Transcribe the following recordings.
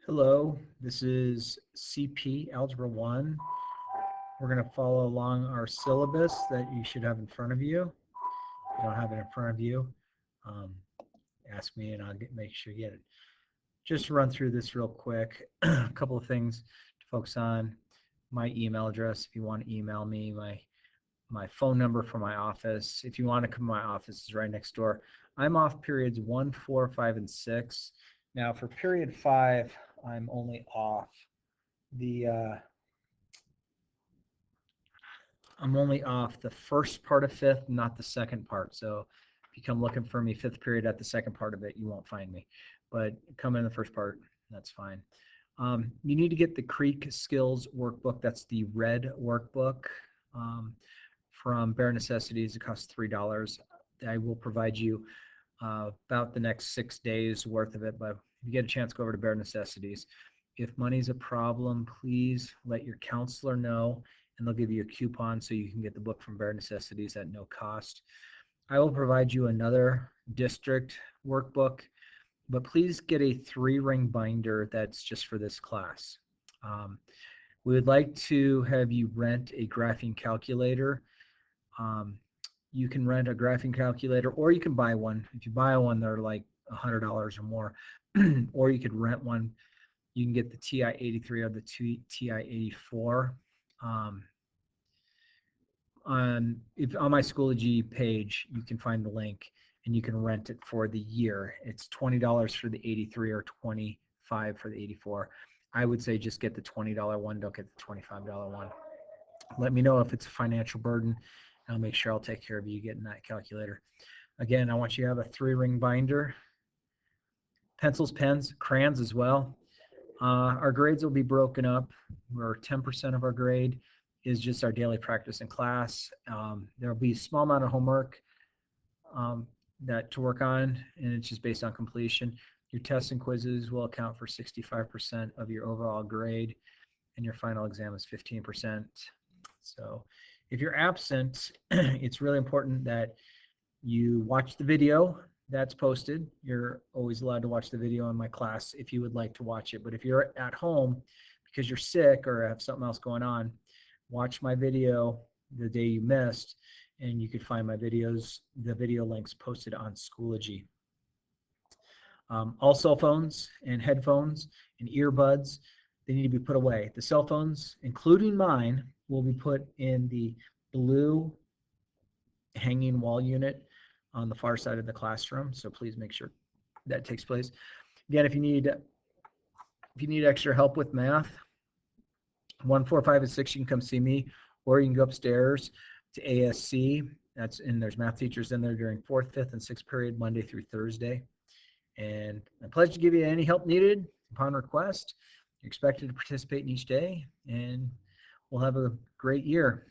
Hello, this is CP Algebra 1. We're going to follow along our syllabus that you should have in front of you. If you don't have it in front of you, um, ask me and make sure you get it. Just to run through this real quick, a couple of things to focus on. My email address, if you want to email me, my phone number for my office. If you want to come to my office, is right next door. I'm off periods 1, 4, 5, and 6. Now for period 5, I'm only off the I'm only off the first part of fifth, not the second part. So if you come looking for me fifth period at the second part of it, you won't find me. But come in the first part, that's fine. You need to get the Creek Skills workbook. That's the red workbook from Bare Necessities. It costs $3. I will provide you about the next 6 days worth of it, but if you get a chance, go over to Bare Necessities. If money's a problem, please let your counselor know, and they'll give you a coupon so you can get the book from Bare Necessities at no cost. I will provide you another district workbook, but please get a 3-ring binder that's just for this class. We would like to have you rent a graphing calculator. You can rent a graphing calculator, or you can buy one. If you buy one, they're like $100 or more. Or you could rent one. You can get the TI-83 or the TI-84. On my Schoology page, you can find the link, and you can rent it for the year. It's $20 for the 83 or $25 for the 84. I would say just get the $20 one. Don't get the $25 one. Let me know if it's a financial burden. I'll make sure I'll take care of you getting that calculator. Again, I want you to have a 3-ring binder, pencils, pens, crayons as well. Our grades will be broken up where 10% of our grade is just our daily practice in class. There will be a small amount of homework that to work on, and it's just based on completion. Your tests and quizzes will account for 65% of your overall grade, and your final exam is 15%. So if you're absent, it's really important that you watch the video that's posted. You're always allowed to watch the video in my class if you would like to watch it. But if you're at home because you're sick or have something else going on, watch my video the day you missed, and you could find my videos, the video links posted on Schoology. All cell phones and headphones and earbuds, they need to be put away. The cell phones, including mine, will be put in the blue hanging wall unit on the far side of the classroom. So please make sure that takes place. Again, if you need extra help with math, 1, 4, 5, and 6, you can come see me, or you can go upstairs to ASC. There's math teachers in there during 4th, 5th, and 6th period, Monday through Thursday. And I pledge to give you any help needed upon request. You're expected to participate in each day, and we'll have a great year.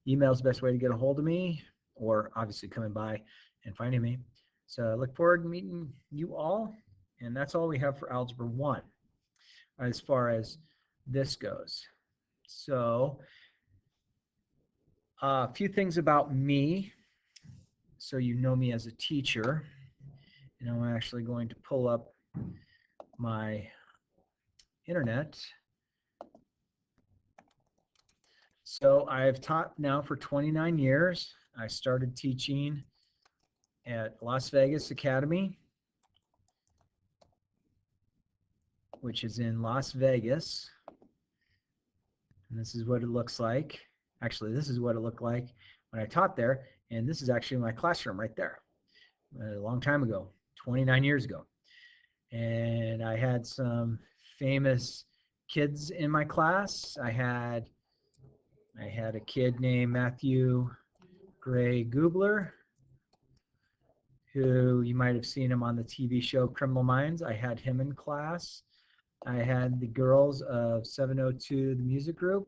Email is the best way to get a hold of me, or obviously coming by and finding me. So I look forward to meeting you all, and that's all we have for Algebra 1 as far as this goes. So a few things about me so you know me as a teacher. And I'm actually going to pull up my internet. So I've taught now for 29 years. I started teaching at Las Vegas Academy, which is in Las Vegas. And this is what it looks like. Actually, this is what it looked like when I taught there. And this is actually my classroom right there. A long time ago, 29 years ago. And I had some famous kids in my class. I had a kid named Matthew Gray Gubler, who you might have seen him on the TV show Criminal Minds. I had him in class. I had the girls of 702, the music group.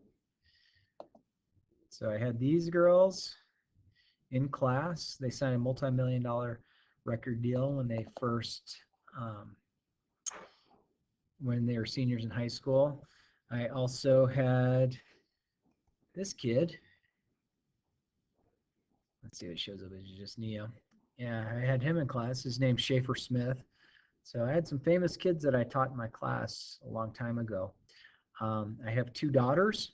So I had these girls in class. They signed a multi-million-dollar record deal when they were seniors in high school. I also had this kid. Let's see what shows up. It's just Neo. Yeah, I had him in class. His name's Schaefer Smith. So I had some famous kids that I taught in my class a long time ago. I have 2 daughters.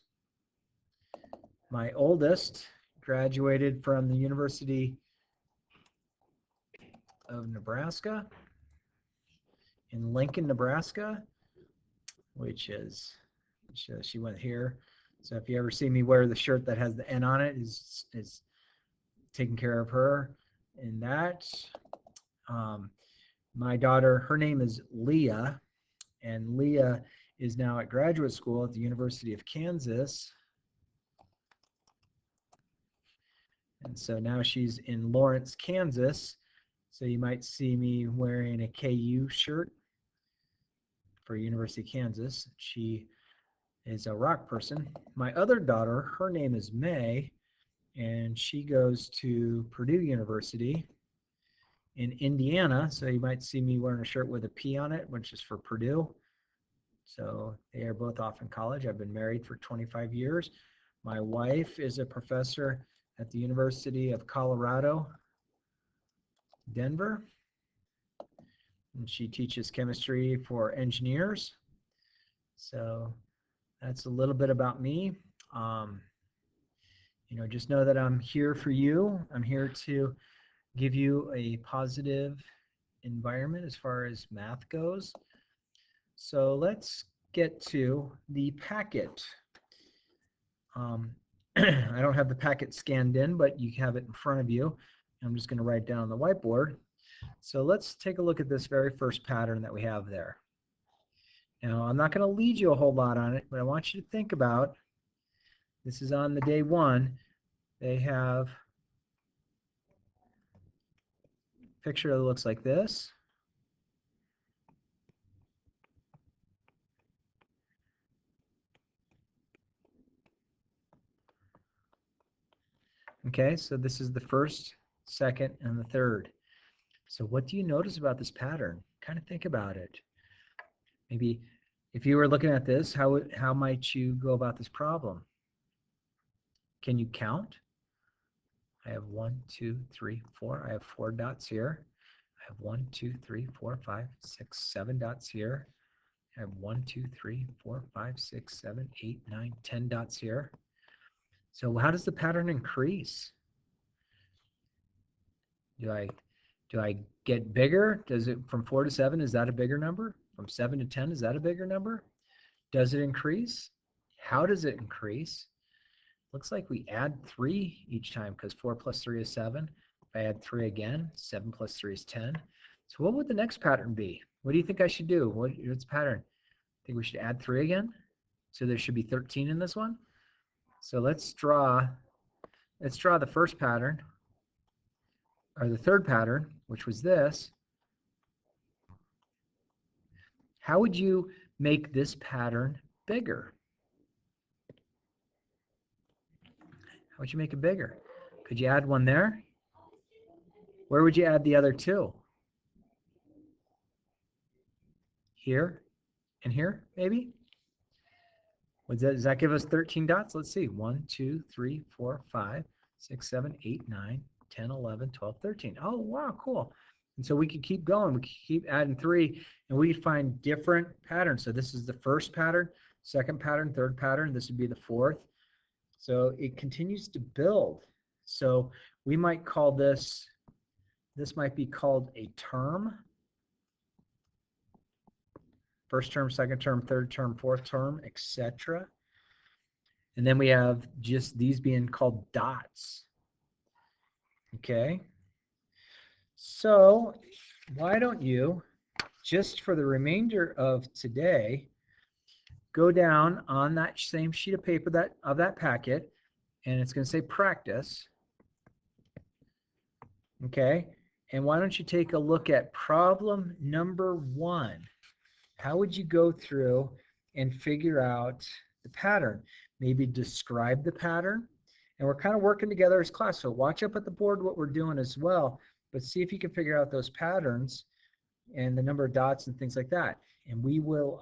My oldest graduated from the University of Nebraska in Lincoln, Nebraska, which is, she went here. So if you ever see me wear the shirt that has the N on it, is taking care of her in that. My daughter, her name is Leah, and Leah is now at graduate school at the University of Kansas. And so now she's in Lawrence, Kansas. So you might see me wearing a KU shirt for University of Kansas. She is a rock person. My other daughter, her name is May, and she goes to Purdue University in Indiana. So you might see me wearing a shirt with a P on it, which is for Purdue. So they are both off in college. I've been married for 25 years. My wife is a professor at the University of Colorado, Denver. And she teaches chemistry for engineers. So that's a little bit about me. Just know that I'm here for you. I'm here to give you a positive environment as far as math goes. So let's get to the packet. I don't have the packet scanned in, but you have it in front of you. I'm just going to write down on the whiteboard. So let's take a look at this very first pattern that we have there. Now, I'm not going to lead you a whole lot on it, but I want you to think about, this is on the day 1. They have a picture that looks like this. Okay, so this is the first, second, and the third. So what do you notice about this pattern? Kind of think about it. Maybe if you were looking at this, how might you go about this problem? Can you count? I have 1, 2, 3, 4. I have 4 dots here. I have 1, 2, 3, 4, 5, 6, 7 dots here. I have 1, 2, 3, 4, 5, 6, 7, 8, 9, 10 dots here. So how does the pattern increase? Do I get bigger? Does it from 4 to 7, is that a bigger number? From 7 to 10, is that a bigger number? Does it increase? How does it increase? Looks like we add 3 each time because 4 plus 3 is 7. If I add 3 again, 7 plus 3 is 10. So what would the next pattern be? What do you think I should do? What's the pattern? Think we should add 3 again? So there should be 13 in this one. So let's draw the first pattern, or the third pattern, which was this. How would you make this pattern bigger? How would you make it bigger? Could you add 1 there? Where would you add the other 2? Here and here, maybe? Does that give us 13 dots? Let's see. 1, 2, 3, 4, 5, 6, 7, 8, 9, 10, 11, 12, 13. Oh, wow, cool. And so we could keep going. We could keep adding 3, and we could find different patterns. So this is the first pattern, second pattern, third pattern. This would be the fourth. So it continues to build. So we might call this might be called a term. First term, second term, third term, fourth term, etc. And then we have just these being called dots. Okay. So why don't you, just for the remainder of today, go down on that same sheet of paper of that packet, and it's going to say practice. Okay. And why don't you take a look at problem number 1? How would you go through and figure out the pattern? Maybe describe the pattern. And we're kind of working together as class, so watch up at the board what we're doing as well, but see if you can figure out those patterns and the number of dots and things like that. And we will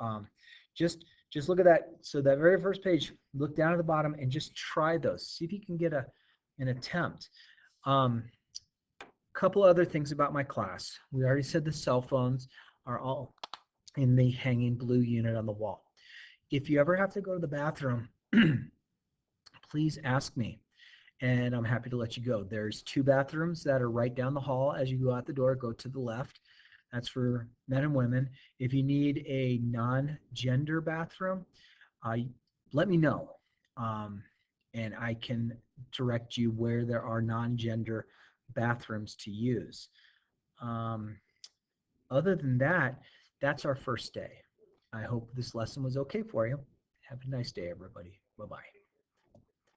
just look at that. So that very first page, look down at the bottom and just try those. See if you can get an attempt. Couple other things about my class. We already said the cell phones are all in the hanging blue unit on the wall. If you ever have to go to the bathroom, please ask me, and I'm happy to let you go. There's 2 bathrooms that are right down the hall as you go out the door. Go to the left. That's for men and women. If you need a non-gender bathroom, let me know, and I can direct you where there are non-gender bathrooms to use. Other than that, that's our first day. I hope this lesson was okay for you. Have a nice day, everybody. Bye-bye.